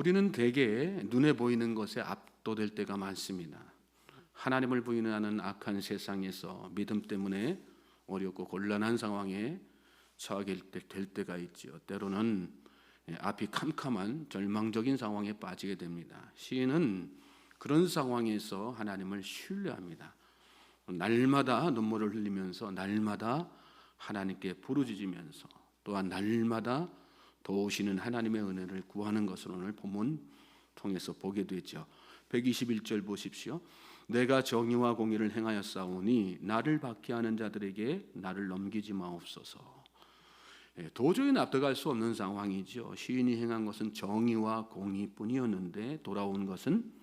우리는 대개 눈에 보이는 것에 압도될 때가 많습니다. 하나님을 부인하는 악한 세상에서 믿음 때문에 어렵고 곤란한 상황에 처하게 될 때가 있지요. 때로는 앞이 캄캄한 절망적인 상황에 빠지게 됩니다. 시인은 그런 상황에서 하나님을 신뢰합니다. 날마다 눈물을 흘리면서 날마다 하나님께 부르짖으면서 또한 날마다 도우시는 하나님의 은혜를 구하는 것을 오늘 본문 통해서 보게 되죠. 121절 보십시오. 내가 정의와 공의를 행하였사오니 나를 박해하는 자들에게 나를 넘기지 마옵소서. 도저히 납득할 수 없는 상황이죠. 시인이 행한 것은 정의와 공의뿐이었는데 돌아온 것은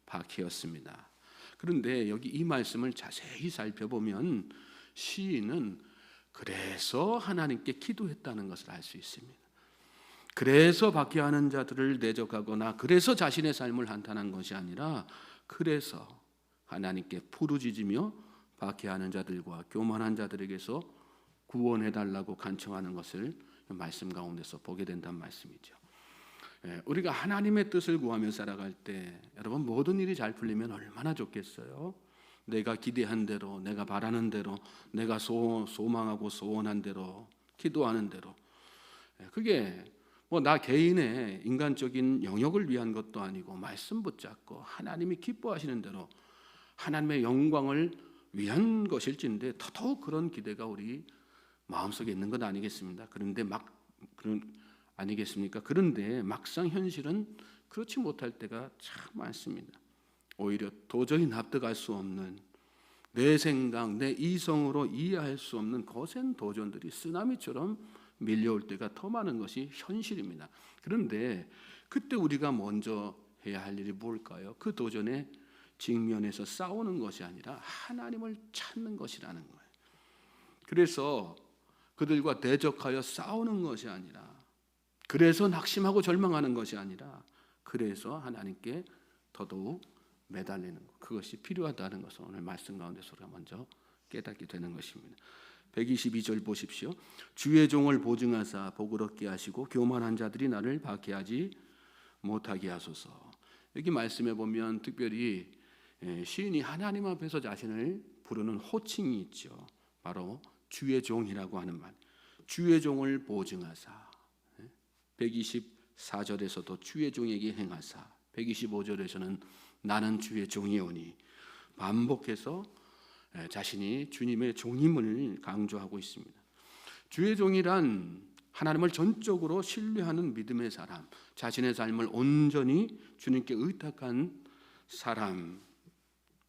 박해였습니다. 그런데 여기 이 말씀을 자세히 살펴보면 시인은 그래서 하나님께 기도했다는 것을 알 수 있습니다. 그래서 박해하는 자들을 대적하거나 그래서 자신의 삶을 한탄한 것이 아니라 그래서 하나님께 부르짖으며 박해하는 자들과 교만한 자들에게서 구원해달라고 간청하는 것을 말씀 가운데서 보게 된다는 말씀이죠. 우리가 하나님의 뜻을 구하며 살아갈 때 여러분 모든 일이 잘 풀리면 얼마나 좋겠어요. 내가 기대한 대로, 내가 바라는 대로, 내가 소망하고 소원한 대로, 기도하는 대로. 그게 나 개인의 인간적인 영역을 위한 것도 아니고 말씀 붙잡고 하나님이 기뻐하시는 대로 하나님의 영광을 위한 것일진데 더더욱 그런 기대가 우리 마음속에 있는 것 아니겠습니까? 그런데 막상 현실은 그렇지 못할 때가 참 많습니다. 오히려 도저히 납득할 수 없는 내 생각, 내 이성으로 이해할 수 없는 거센 도전들이 쓰나미처럼 밀려올 때가 더 많은 것이 현실입니다. 그런데 그때 우리가 먼저 해야 할 일이 뭘까요? 그 도전에 직면해서 싸우는 것이 아니라 하나님을 찾는 것이라는 거예요. 그래서 그들과 대적하여 싸우는 것이 아니라, 그래서 낙심하고 절망하는 것이 아니라, 그래서 하나님께 더더욱 매달리는 것, 그것이 필요하다는 것을 오늘 말씀 가운데서 우리가 먼저 깨닫게 되는 것입니다. 122절 보십시오. 주의 종을 보증하사 복을 얻게 하시고 교만한 자들이 나를 박해하지 못하게 하소서. 여기 말씀에 보면 특별히 시인이 하나님 앞에서 자신을 부르는 호칭이 있죠. 바로 주의 종이라고 하는 말. 주의 종을 보증하사. 124절에서도 주의 종에게 행하사, 125절에서는 나는 주의 종이오니 반복해서 자신이 주님의 종임을 강조하고 있습니다. 주의 종이란 하나님을 전적으로 신뢰하는 믿음의 사람, 자신의 삶을 온전히 주님께 의탁한 사람,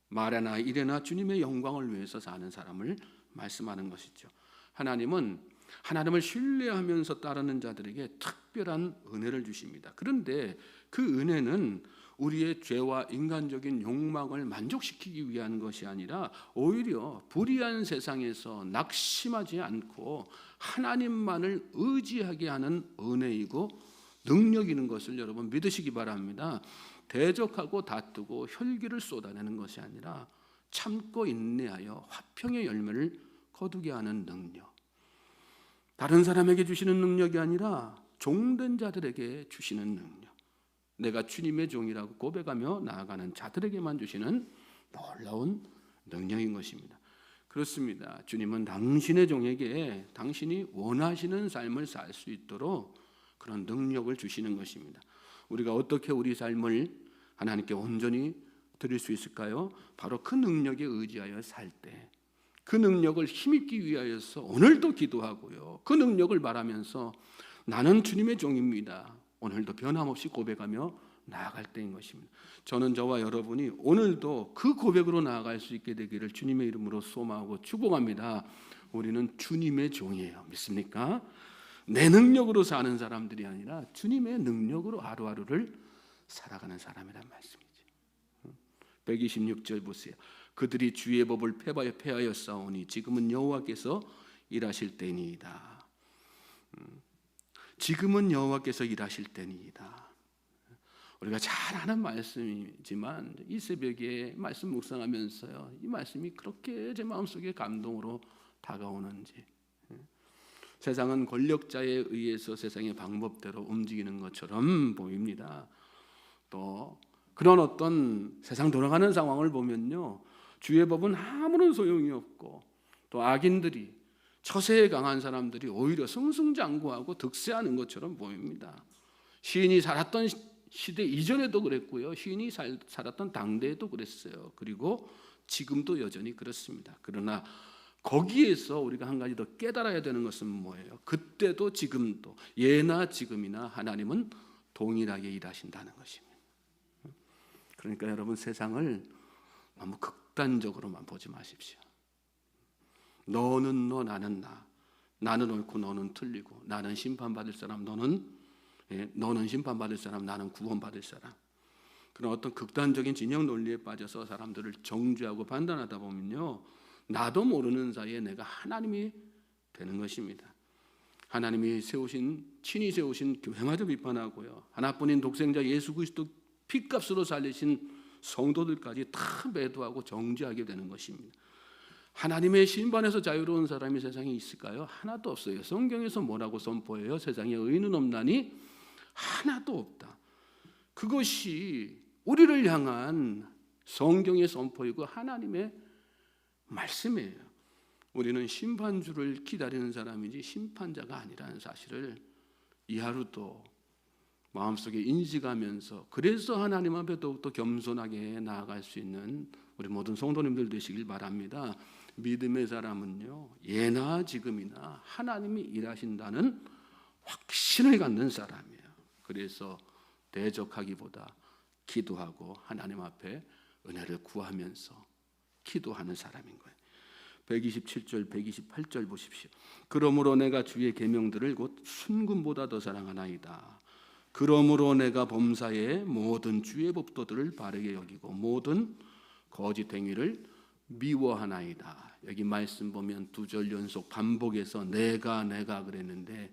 말이나 일이나 주님의 영광을 위해서 사는 사람을 말씀하는 것이죠. 하나님은 하나님을 신뢰하면서 따르는 자들에게 특별한 은혜를 주십니다. 그런데 그 은혜는 우리의 죄와 인간적인 욕망을 만족시키기 위한 것이 아니라 오히려 불의한 세상에서 낙심하지 않고 하나님만을 의지하게 하는 은혜이고 능력이는 것을 여러분 믿으시기 바랍니다. 대적하고 다투고 혈기를 쏟아내는 것이 아니라 참고 인내하여 화평의 열매를 거두게 하는 능력, 다른 사람에게 주시는 능력이 아니라 종된 자들에게 주시는 능력, 내가 주님의 종이라고 고백하며 나아가는 자들에게만 주시는 놀라운 능력인 것입니다. 그렇습니다. 주님은 당신의 종에게 당신이 원하시는 삶을 살 수 있도록 그런 능력을 주시는 것입니다. 우리가 어떻게 우리 삶을 하나님께 온전히 드릴 수 있을까요? 바로 그 능력에 의지하여 살 때, 그 능력을 힘입기 위하여서 오늘도 기도하고요, 그 능력을 바라면서 나는 주님의 종입니다, 오늘도 변함없이 고백하며 나아갈 때인 것입니다. 저는 저와 여러분이 오늘도 그 고백으로 나아갈 수 있게 되기를 주님의 이름으로 소망하고 축복합니다. 우리는 주님의 종이에요. 믿습니까? 내 능력으로 사는 사람들이 아니라 주님의 능력으로 하루하루를 살아가는 사람이란 말씀이죠. 126절 보세요. 그들이 주의 법을 폐하였사오니 지금은 여호와께서 일하실 때니이다. 지금은 여호와께서 일하실 때니이다. 우리가 잘 아는 말씀이지만 이 새벽에 말씀 묵상하면서요, 이 말씀이 그렇게 제 마음속에 감동으로 다가오는지. 세상은 권력자에 의해서 세상의 방법대로 움직이는 것처럼 보입니다. 또 그런 어떤 세상 돌아가는 상황을 보면요, 주의 법은 아무런 소용이 없고 또 악인들이, 처세에 강한 사람들이 오히려 승승장구하고 득세하는 것처럼 보입니다. 시인이 살았던 시대 이전에도 그랬고요, 시인이 살았던 당대에도 그랬어요. 그리고 지금도 여전히 그렇습니다. 그러나 거기에서 우리가 한 가지 더 깨달아야 되는 것은 뭐예요? 그때도 지금도, 예나 지금이나 하나님은 동일하게 일하신다는 것입니다. 그러니까 여러분, 세상을 너무 극단적으로만 보지 마십시오. 너는 너, 나는 나. 나는 옳고 너는 틀리고, 나는 심판받을 사람, 너는 심판받을 사람, 나는 구원받을 사람. 그런 어떤 극단적인 진영 논리에 빠져서 사람들을 정죄하고 판단하다 보면요, 나도 모르는 사이에 내가 하나님이 되는 것입니다. 하나님이 친히 세우신 교회마저 비판하고요, 하나뿐인 독생자 예수 그리스도 피값으로 살리신 성도들까지 다 매도하고 정죄하게 되는 것입니다. 하나님의 심판에서 자유로운 사람이 세상에 있을까요? 하나도 없어요. 성경에서 뭐라고 선포해요? 세상에 의인은 없나니 하나도 없다. 그것이 우리를 향한 성경의 선포이고 하나님의 말씀이에요. 우리는 심판주를 기다리는 사람이지 심판자가 아니라는 사실을 이 하루도 마음속에 인식하면서, 그래서 하나님 앞에 더욱더 겸손하게 나아갈 수 있는 우리 모든 성도님들 되시길 바랍니다. 믿음의 사람은요, 예나 지금이나 하나님이 일하신다는 확신을 갖는 사람이에요. 그래서 대적하기보다 기도하고 하나님 앞에 은혜를 구하면서 기도하는 사람인 거예요. 127절 128절 보십시오. 그러므로 내가 주의 계명들을 곧 순금보다 더 사랑하나이다. 그러므로 내가 범사의 모든 주의 법도들을 바르게 여기고 모든 거짓 행위를 미워하나이다. 여기 말씀 보면 2절 연속 반복해서 내가 그랬는데,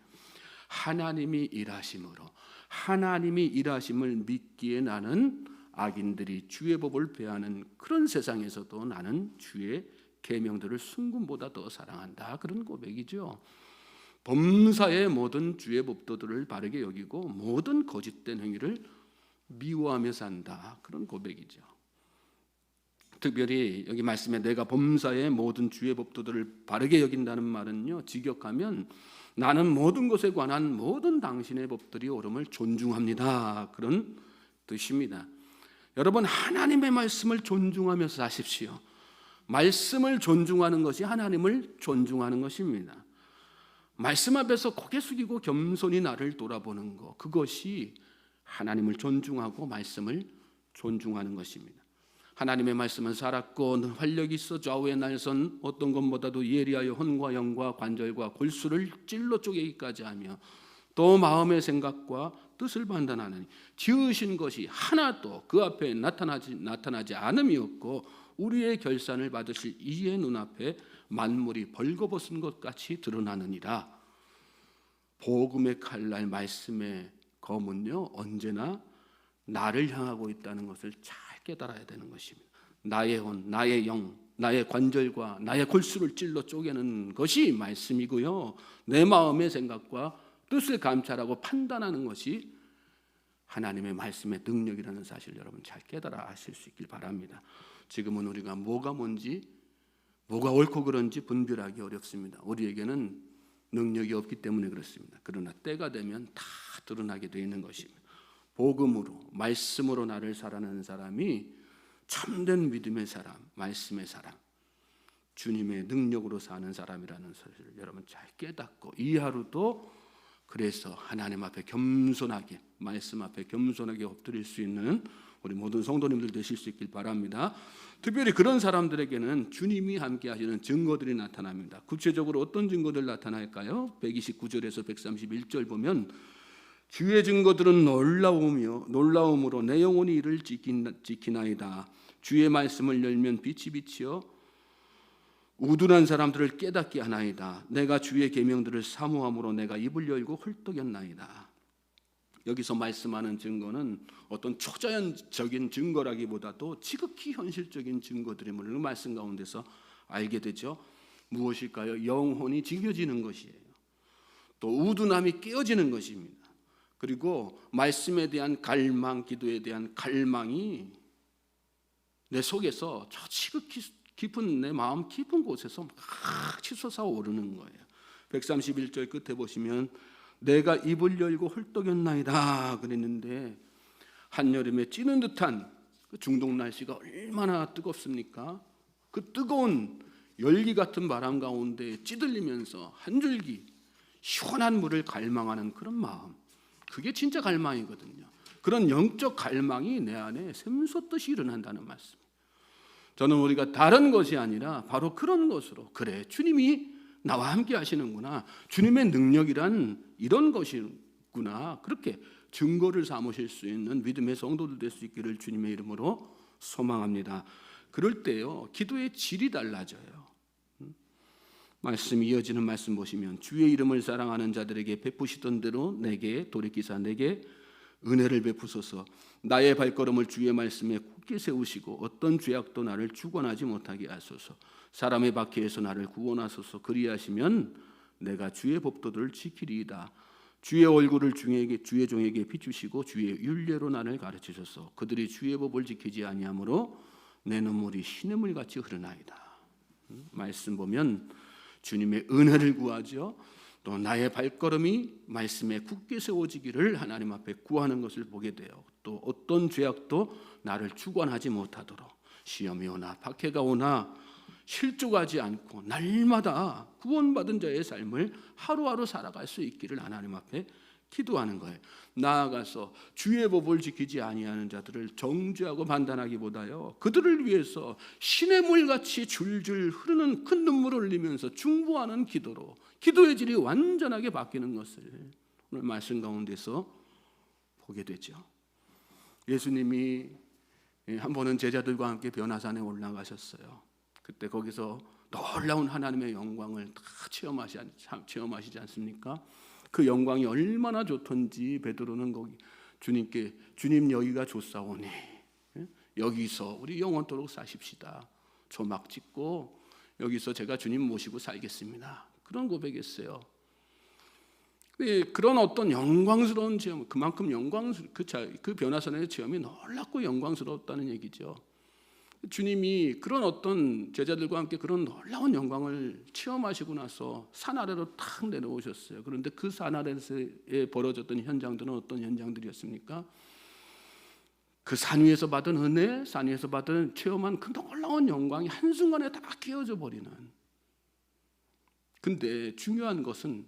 하나님이 일하심으로, 하나님이 일하심을 믿기에 나는 악인들이 주의 법을 배하는 그런 세상에서도 나는 주의 계명들을 순금보다 더 사랑한다. 그런 고백이죠. 범사의 모든 주의 법도들을 바르게 여기고 모든 거짓된 행위를 미워하며 산다. 그런 고백이죠. 특별히 여기 말씀에 내가 범사의 모든 주의 법도들을 바르게 여긴다는 말은요, 직역하면 나는 모든 것에 관한 모든 당신의 법들이 옳음을 존중합니다. 그런 뜻입니다. 여러분, 하나님의 말씀을 존중하면서 사십시오. 말씀을 존중하는 것이 하나님을 존중하는 것입니다. 말씀 앞에서 고개 숙이고 겸손히 나를 돌아보는 것, 그것이 하나님을 존중하고 말씀을 존중하는 것입니다. 하나님의 말씀은 살았고 활력이 있어 좌우의 날선 어떤 것보다도 예리하여 혼과 영과 관절과 골수를 찔러 쪼개기까지 하며 또 마음의 생각과 뜻을 판단하느니 지으신 것이 하나도 그 앞에 나타나지 않음이 없고 우리의 결산을 받으실 이의 눈앞에 만물이 벌거벗은 것 같이 드러나느니라. 복음의 칼날, 말씀의 검은요, 언제나 나를 향하고 있다는 것을 잘 깨달아야 되는 것입니다. 나의 혼, 나의 영, 나의 관절과 나의 골수를 찔러 쪼개는 것이 말씀이고요, 내 마음의 생각과 뜻을 감찰하고 판단하는 것이 하나님의 말씀의 능력이라는 사실을 여러분 잘 깨달아 하실 수 있길 바랍니다. 지금은 우리가 뭐가 뭔지, 뭐가 옳고 그런지 분별하기 어렵습니다. 우리에게는 능력이 없기 때문에 그렇습니다. 그러나 때가 되면 다 드러나게 되어 있는 것입니다. 복음으로, 말씀으로 나를 살아내는 사람이 참된 믿음의 사람, 말씀의 사람, 주님의 능력으로 사는 사람이라는 사실을 여러분 잘 깨닫고 이 하루도 그래서 하나님 앞에 겸손하게, 말씀 앞에 겸손하게 엎드릴 수 있는 우리 모든 성도님들 되실 수 있길 바랍니다. 특별히 그런 사람들에게는 주님이 함께 하시는 증거들이 나타납니다. 구체적으로 어떤 증거들 나타날까요? 129절에서 131절 보면 주의 증거들은 놀라움으로 내 영혼이 이를 지키나이다. 주의 말씀을 열면 빛이 비치어 우둔한 사람들을 깨닫게 하나이다. 내가 주의 계명들을 사모함으로 내가 입을 열고 헐떡였나이다. 여기서 말씀하는 증거는 어떤 초자연적인 증거라기보다도 지극히 현실적인 증거들임을 말씀 가운데서 알게 되죠. 무엇일까요? 영혼이 지켜지는 것이에요. 또 우둔함이 깨어지는 것입니다. 그리고 말씀에 대한 갈망, 기도에 대한 갈망이 내 속에서 저 지극히 깊은 내 마음 깊은 곳에서 막 치솟아 오르는 거예요. 131절 끝에 보시면 내가 입을 열고 헐떡였나이다 그랬는데 한여름에 찌는 듯한 그 중동 날씨가 얼마나 뜨겁습니까? 그 뜨거운 열기 같은 바람 가운데 찌들리면서 한 줄기 시원한 물을 갈망하는 그런 마음, 그게 진짜 갈망이거든요. 그런 영적 갈망이 내 안에 샘솟듯이 일어난다는 말씀. 저는 우리가 다른 것이 아니라 바로 그런 것으로, 그래 주님이 나와 함께 하시는구나, 주님의 능력이란 이런 것이구나, 그렇게 증거를 삼으실 수 있는 믿음의 성도들 될 수 있기를 주님의 이름으로 소망합니다. 그럴 때요 기도의 질이 달라져요. 말씀 이어지는 말씀 보시면 주의 이름을 사랑하는 자들에게 베푸시던 대로 내게 돌이키사 내게 은혜를 베푸소서. 나의 발걸음을 주의 말씀에 굳게 세우시고 어떤 죄악도 나를 주관하지 못하게 하소서. 사람의 박해에서 나를 구원하소서. 그리하시면 내가 주의 법도들을 지키리이다. 주의 얼굴을 주의 종에게 비추시고 주의 율례로 나를 가르치소서. 그들이 주의 법을 지키지 아니하므로 내 눈물이 시냇물 같이 흐르나이다. 말씀 보면 주님의 은혜를 구하죠. 또 나의 발걸음이 말씀에 굳게 세워지기를 하나님 앞에 구하는 것을 보게 돼요. 또 어떤 죄악도 나를 주관하지 못하도록 시험이 오나 박해가 오나 실족하지 않고 날마다 구원받은 자의 삶을 하루하루 살아갈 수 있기를 하나님 앞에 기도하는 거예요. 나아가서 주의 법을 지키지 아니하는 자들을 정죄하고 판단하기보다요 그들을 위해서 시냇물같이 줄줄 흐르는 큰 눈물을 흘리면서 중보하는 기도로 기도의 질이 완전하게 바뀌는 것을 오늘 말씀 가운데서 보게 되죠. 예수님이 한 번은 제자들과 함께 변화산에 올라가셨어요. 그때 거기서 놀라운 하나님의 영광을 다 체험하시지 않습니까? 그 영광이 얼마나 좋던지 베드로는 거기 주님께 주님 여기가 좋사오니 여기서 우리 영원토록 사십시다. 조막 짓고 여기서 제가 주님 모시고 살겠습니다. 그런 고백했어요. 그런 어떤 영광스러운 체험, 그만큼 그 변화산의 체험이 놀랍고 영광스러웠다는 얘기죠. 주님이 그런 어떤 제자들과 함께 그런 놀라운 영광을 체험하시고 나서 산 아래로 탁 내려오셨어요. 그런데 그 산 아래에서 벌어졌던 현장들은 어떤 현장들이었습니까? 그 산 위에서 받은 은혜, 산 위에서 받은 체험한 그 놀라운 영광이 한순간에 다 깨어져 버리는. 근데 중요한 것은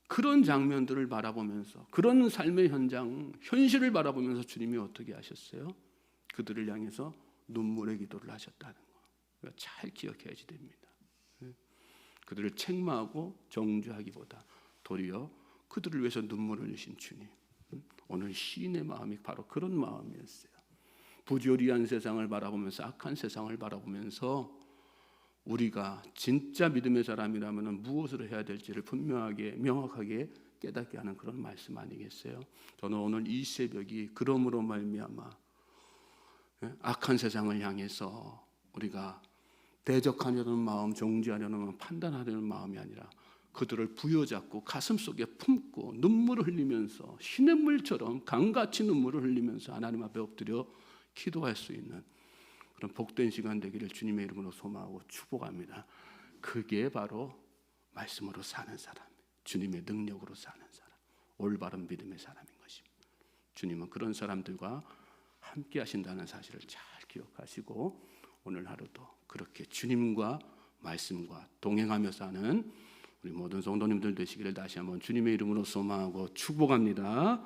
그런 장면들을 바라보면서 그런 삶의 현장, 현실을 바라보면서 주님이 어떻게 하셨어요? 그들을 향해서 눈물의 기도를 하셨다는 거. 잘 기억해야지 됩니다. 그들을 책망하고 정죄하기보다 도리어 그들을 위해서 눈물을 흘리신 주님. 오늘 시인의 마음이 바로 그런 마음이었어요. 부조리한 세상을 바라보면서 악한 세상을 바라보면서 우리가 진짜 믿음의 사람이라면 무엇을 해야 될지를 분명하게 명확하게 깨닫게 하는 그런 말씀 아니겠어요? 저는 오늘 이 새벽이 그러므로 말미암아 악한 세상을 향해서 우리가 대적하려는 마음, 정죄하려는 마음, 판단하려는 마음이 아니라 그들을 부여잡고 가슴속에 품고 눈물을 흘리면서 시냇물처럼 강같이 눈물을 흘리면서 하나님 앞에 엎드려 기도할 수 있는 그런 복된 시간 되기를 주님의 이름으로 소망하고 축복합니다. 그게 바로 말씀으로 사는 사람, 주님의 능력으로 사는 사람, 올바른 믿음의 사람인 것입니다. 주님은 그런 사람들과 함께 하신다는 사실을 잘 기억하시고 오늘 하루도 그렇게 주님과 말씀과 동행하며 사는 우리 모든 성도님들 되시기를 다시 한번 주님의 이름으로 소망하고 축복합니다.